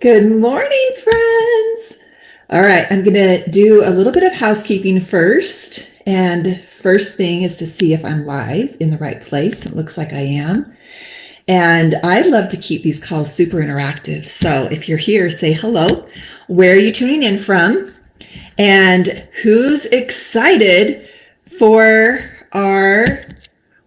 Good morning, friends. All right, I'm going to do a little bit of housekeeping first. And first thing is to see if I'm live in the right place. It looks like I am. And I love to keep these calls super interactive. So if you're here, say hello. Where are you tuning in from? And who's excited for our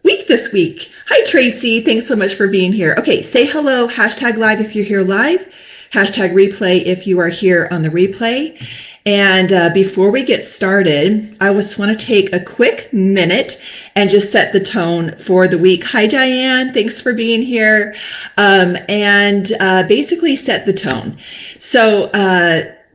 week this week? Hi, Tracy. Thanks so much for being here. Okay, say hello. Hashtag live if you're here live. Hashtag replay if you are here on the replay. And before we get started, I just want to take a quick minute and just set the tone for the week. Hi, Diane. Thanks for being here. And basically set the tone. So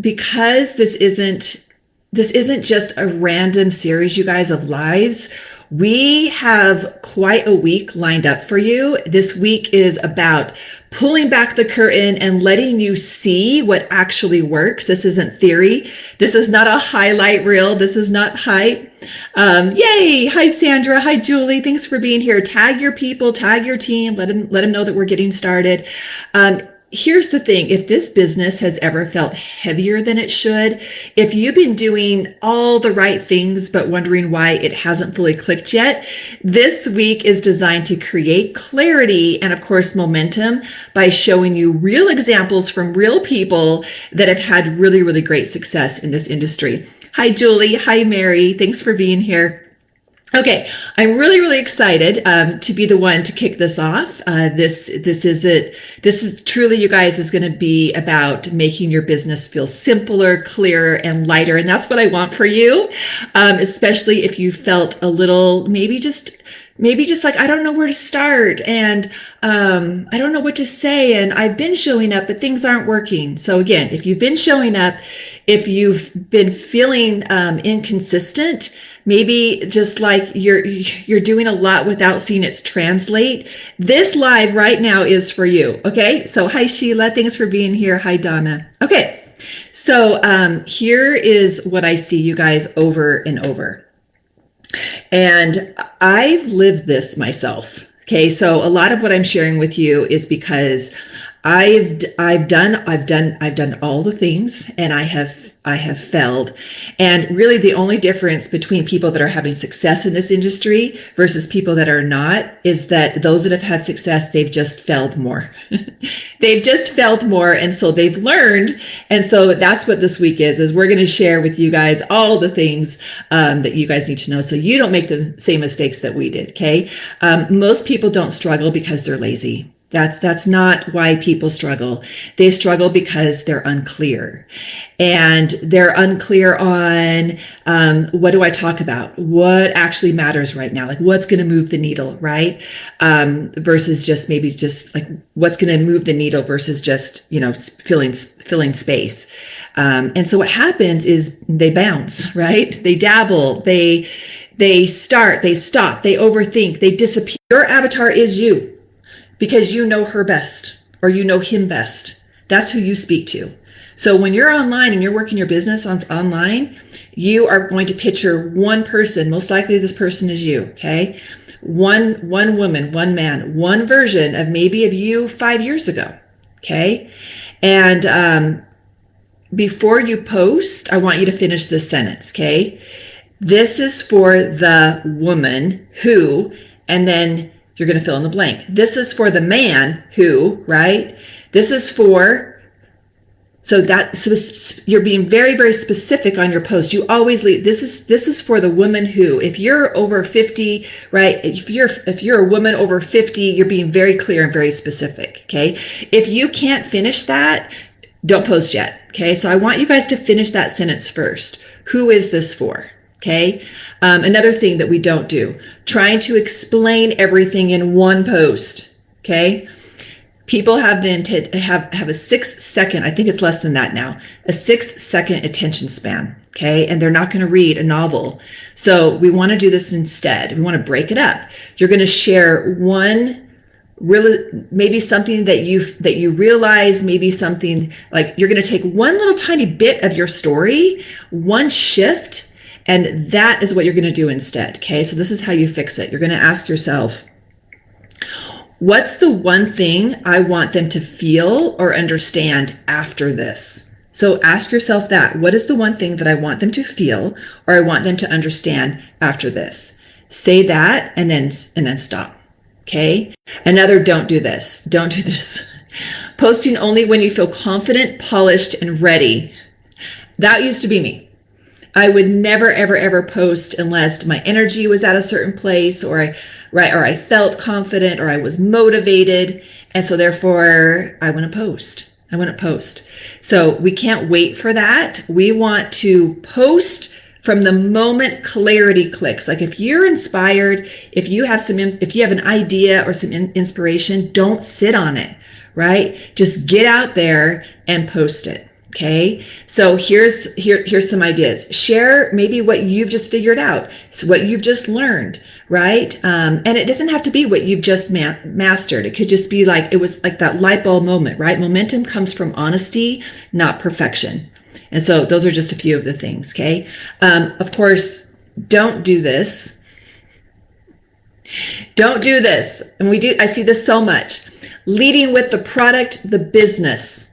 because this isn't just a random series, you guys, of lives, we have quite a week lined up for you. This week is about pulling back the curtain and letting you see what actually works. This isn't theory. This is not a highlight reel. This is not hype. Yay. Hi, Sandra. Hi, Julie. Thanks for being here. Tag your people, tag your team. Let them know that we're getting started. Here's the thing. If this business has ever felt heavier than it should, if you've been doing all the right things but wondering why it hasn't fully clicked yet, this week is designed to create clarity and, of course, momentum by showing you real examples from real people that have had really, really great success in this industry. Hi, Julie. Hi, Mary. Thanks for being here. Okay, I'm really, really excited to be the one to kick this off. This is truly, you guys, is going to be about making your business feel simpler, clearer, and lighter. And that's what I want for you, especially if you felt a little, maybe just like, I don't know where to start, and I don't know what to say, and I've been showing up, but things aren't working. So again, if you've been showing up, if you've been feeling inconsistent, maybe just like you're doing a lot without seeing it translate, this live right now is for you. Okay, so hi, Sheila. Thanks for being here. Hi, Donna. Okay, so here is what I see, you guys, over and over. And I've lived this myself. Okay, so a lot of what I'm sharing with you is because I've done all the things, and I have failed. And really the only difference between people that are having success in this industry versus people that are not is that those that have had success, they've just failed more. They've just failed more. And so they've learned. And so that's what this week is we're going to share with you guys all the things that you guys need to know so you don't make the same mistakes that we did. Okay. Most people don't struggle because they're lazy. That's not why people struggle. They struggle because they're unclear. And they're unclear on what do I talk about? What actually matters right now? Like what's going to move the needle, right? Versus just maybe just like what's going to move the needle versus just, filling space. And so what happens is they bounce, right? They dabble, they start, they stop, they overthink, they disappear. Your avatar is you. Because you know her best or you know him best. That's who you speak to. So when you're online and you're working your business online, you are going to picture one person. Most likely this person is you, okay? One woman, one man, one version of maybe of you 5 years ago, okay? And before you post, I want you to finish this sentence, okay? This is for the woman who, and then you're going to fill in the blank. This is for the man who, right? This is for, so you're being very, very specific on your post. You always leave, this is for the woman who, if you're over 50, right? If you're a woman over 50, you're being very clear and very specific, okay? If you can't finish that, don't post yet, okay? So I want you guys to finish that sentence first. Who is this for? Okay. Another thing that we don't do, trying to explain everything in one post. Okay. People have the intent to have a 6-second, I think it's less than that now, a 6-second attention span. Okay. And they're not going to read a novel. So we want to do this instead. We want to break it up. You're going to share one really, maybe something that you realize, maybe something like you're going to take one little tiny bit of your story, one shift, and that is what you're going to do instead. Okay. So this is how you fix it. You're going to ask yourself, What's the one thing I want them to feel or understand after this? So ask yourself that. What is the one thing that I want them to feel or I want them to understand after this? Say that and then stop. Okay? Another don't do this. Don't do this. Posting only when you feel confident, polished, and ready. That used to be me. I would never, ever, ever post unless my energy was at a certain place or I felt confident or I was motivated. And so therefore I wouldn't post. So we can't wait for that. We want to post from the moment clarity clicks. Like if you're inspired, if you have an idea or some inspiration, don't sit on it, right? Just get out there and post it. Okay, so here's some ideas. Share maybe what you've just figured out. It's what you've just learned, right? And it doesn't have to be what you've just mastered. It could just be like, it was like that light bulb moment, right? Momentum comes from honesty, not perfection. And so those are just a few of the things, okay? Of course, don't do this. Don't do this. And I see this so much. Leading with the product, the business.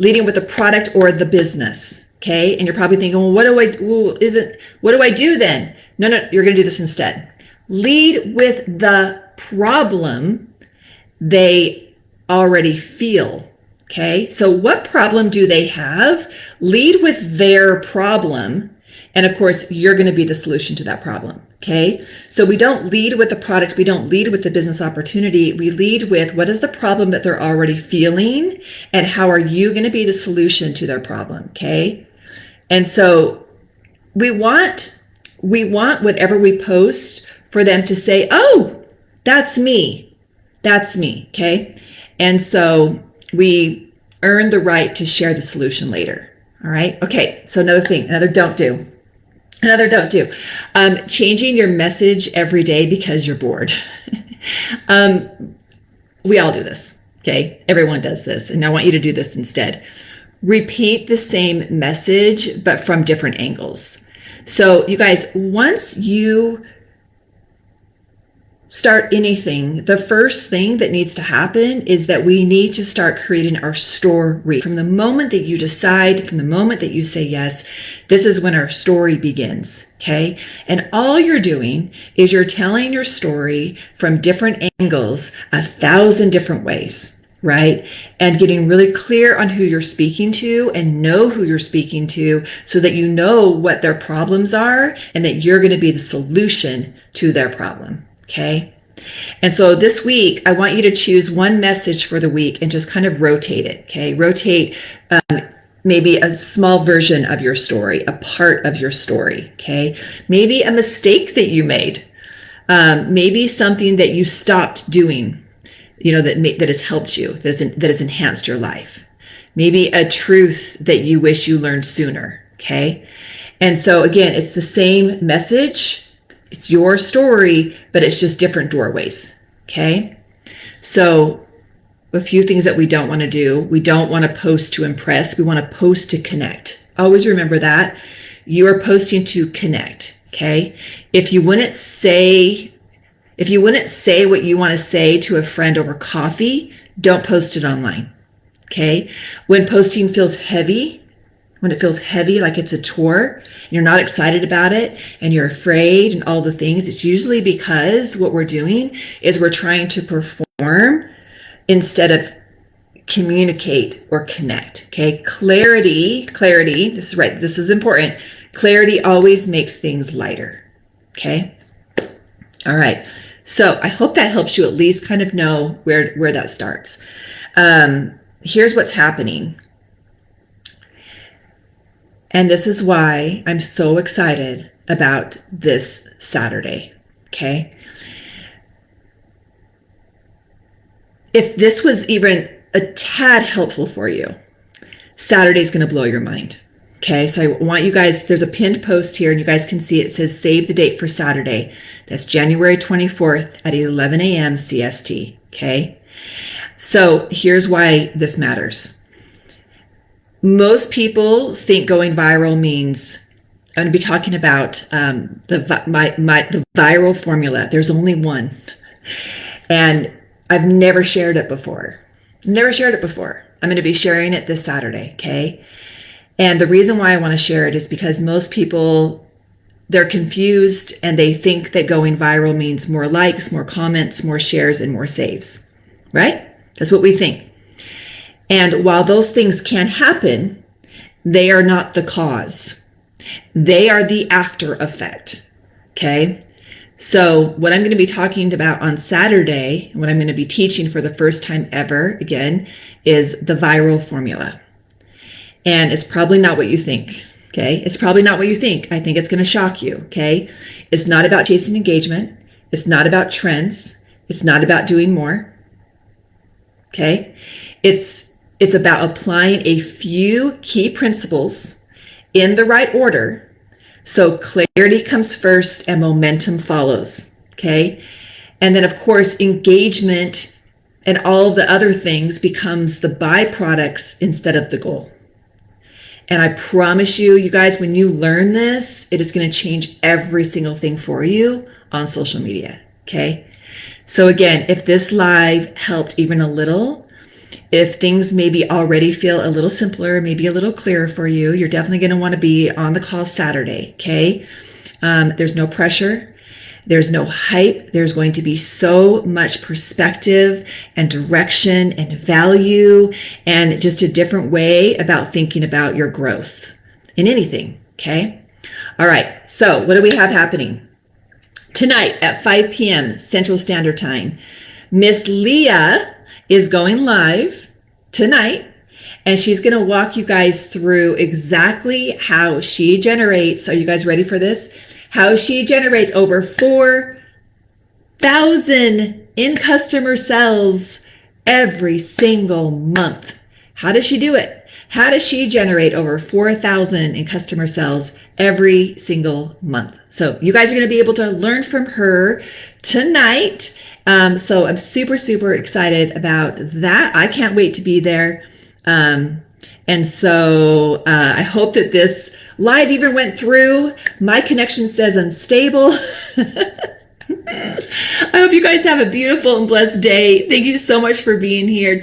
Leading with the product or the business, okay? And you're probably thinking, well, what do I do then? No, you're going to do this instead. Lead with the problem they already feel, okay? So what problem do they have? Lead with their problem. And of course, you're going to be the solution to that problem, okay? So we don't lead with the product. We don't lead with the business opportunity. We lead with what is the problem that they're already feeling and how are you going to be the solution to their problem, okay? And so we want whatever we post for them to say, oh, that's me, okay? And so we earn the right to share the solution later, all right? Okay, so another don't do. Changing your message every day because you're bored. We all do this, okay? Everyone does this, and I want you to do this instead. Repeat the same message, but from different angles. So you guys, once you start anything, the first thing that needs to happen is that we need to start creating our story. From the moment that you decide, from the moment that you say yes, this is when our story begins, okay? And all you're doing is you're telling your story from different angles, 1,000 different ways, right? And getting really clear on who you're speaking to and know who you're speaking to so that you know what their problems are and that you're going to be the solution to their problem. Okay. And so this week, I want you to choose one message for the week and just kind of rotate it. Okay. Rotate maybe a small version of your story, a part of your story. Okay. Maybe a mistake that you made. Maybe something that you stopped doing, that has helped you, that has enhanced your life. Maybe a truth that you wish you learned sooner. Okay. And so again, it's the same message. It's your story, but it's just different doorways, okay? So a few things that we don't want to do. We don't want to post to impress. We want to post to connect. Always remember that. You are posting to connect, okay? If you wouldn't say what you want to say to a friend over coffee, don't post it online, okay? When posting feels heavy, like it's a chore, you're not excited about it and you're afraid and all the things, it's usually because what we're doing is we're trying to perform instead of communicate or connect, okay? Clarity, this is right, this is important. Clarity always makes things lighter, okay? All right, so I hope that helps you at least kind of know where that starts. Here's what's happening. And this is why I'm so excited about this Saturday, okay? If this was even a tad helpful for you, Saturday's going to blow your mind, okay? So I want you guys, there's a pinned post here, and you guys can see it says save the date for Saturday. That's January 24th at 11 a.m. CST, okay? So here's why this matters. Most people think going viral means, I'm going to be talking about the viral formula. There's only one. And I've never shared it before. Never shared it before. I'm going to be sharing it this Saturday, okay? And the reason why I want to share it is because most people, they're confused and they think that going viral means more likes, more comments, more shares, and more saves, right? That's what we think. And while those things can happen, they are not the cause. They are the after effect, okay? So what I'm going to be talking about on Saturday, what I'm going to be teaching for the first time ever, again, is the viral formula. And it's probably not what you think, okay? It's probably not what you think. I think it's going to shock you, okay? It's not about chasing engagement. It's not about trends. It's not about doing more, okay? It's about applying a few key principles in the right order so clarity comes first and momentum follows, okay? And then, of course, engagement and all of the other things becomes the byproducts instead of the goal. And I promise you, you guys, when you learn this, it is going to change every single thing for you on social media, okay? So again, if this live helped even a little, if things maybe already feel a little simpler, maybe a little clearer for you, you're definitely going to want to be on the call Saturday, okay? There's no pressure. There's no hype. There's going to be so much perspective and direction and value and just a different way about thinking about your growth in anything, okay? All right, so what do we have happening? Tonight at 5 p.m. Central Standard Time, Miss Leah is going live tonight, and she's going to walk you guys through exactly how she generates, are you guys ready for this? How she generates over 4,000 in customer sales every single month. How does she do it? How does she generate over 4,000 in customer sales every single month? So you guys are going to be able to learn from her tonight. So I'm super, super excited about that. I can't wait to be there. And so I hope that this live even went through. My connection says unstable. I hope you guys have a beautiful and blessed day. Thank you so much for being here.